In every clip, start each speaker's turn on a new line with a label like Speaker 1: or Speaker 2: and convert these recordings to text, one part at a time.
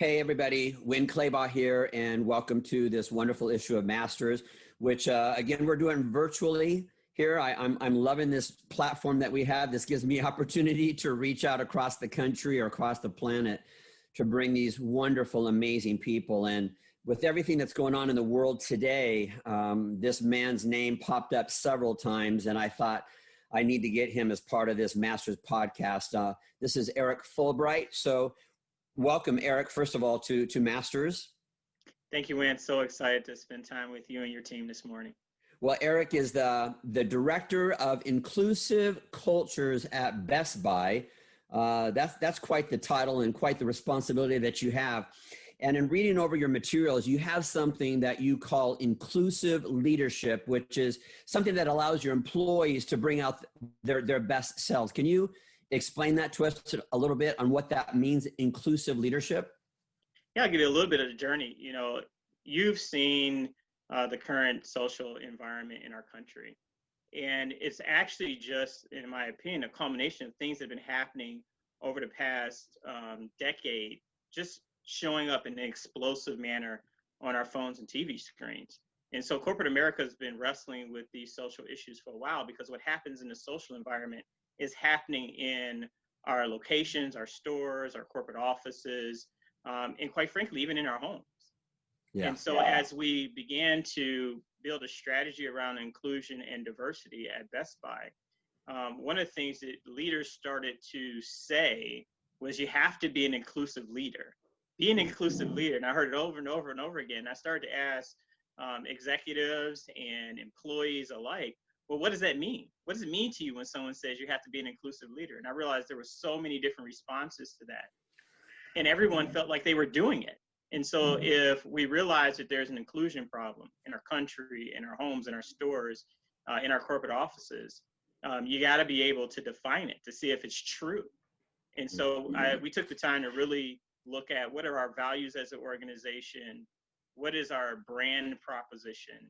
Speaker 1: Hey, everybody. Winn here, and welcome to this wonderful issue of Masters, which, again, we're doing virtually here. I'm loving this platform that we have. This gives me opportunity to reach out across the country or across the planet to bring these wonderful, amazing people. And with everything that's going on in the world today, this man's name popped up several times, and I thought I need to get him as part of this Masters podcast. This is Eric Fulbright. So welcome, Eric, first of all, to Masters.
Speaker 2: Thank you, Winn. So excited to spend time with you and your team this morning.
Speaker 1: Well, Eric is the Director of Inclusive Cultures at Best Buy. That's quite the title and quite the responsibility that you have. And in reading over your materials, you have something that you call inclusive leadership, which is something that allows your employees to bring out their best selves. Can you explain that to us a little bit on what that means, inclusive leadership?
Speaker 2: Yeah, I'll give you a little bit of the journey. You know, you've seen the current social environment in our country. And it's actually just, in my opinion, a culmination of things that have been happening over the past decade, just showing up in an explosive manner on our phones and TV screens. And so corporate America has been wrestling with these social issues for a while, because what happens in the social environment is happening in our locations, our stores, our corporate offices, and quite frankly, even in our homes. Yeah. And so as we began to build a strategy around inclusion and diversity at Best Buy, one of the things that leaders started to say was, you have to be an inclusive leader. Be an inclusive leader. And I heard it over and over and over again. I started to ask executives and employees alike, well, what does that mean? What does it mean to you when someone says you have to be an inclusive leader? And I realized there were so many different responses to that. And everyone felt like they were doing it. And so if we realize that there's an inclusion problem in our country, in our homes, in our stores, in our corporate offices, you got to be able to define it to see if it's true. And so we took the time to really look at what are our values as an organization, what is our brand proposition,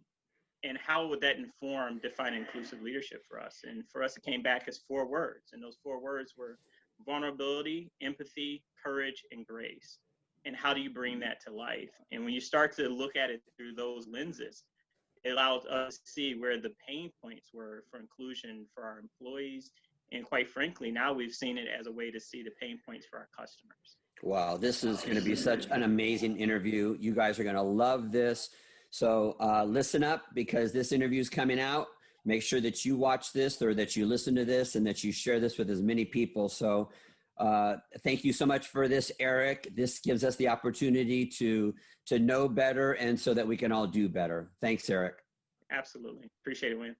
Speaker 2: and how would that inform defining inclusive leadership for us? And for us, it came back as 4 words. And those 4 words were vulnerability, empathy, courage, and grace. And how do you bring that to life? And when you start to look at it through those lenses, it allows us to see where the pain points were for inclusion for our employees. And quite frankly, now we've seen it as a way to see the pain points for our customers.
Speaker 1: Wow, this is going to be such an amazing interview. You guys are going to love this. So listen up, because this interview is coming out. Make sure that you watch this, or that you listen to this, and that you share this with as many people. So thank you so much for this, Eric. This gives us the opportunity to know better, and so that we can all do better. Thanks, Eric.
Speaker 2: Absolutely. Appreciate it, Winn.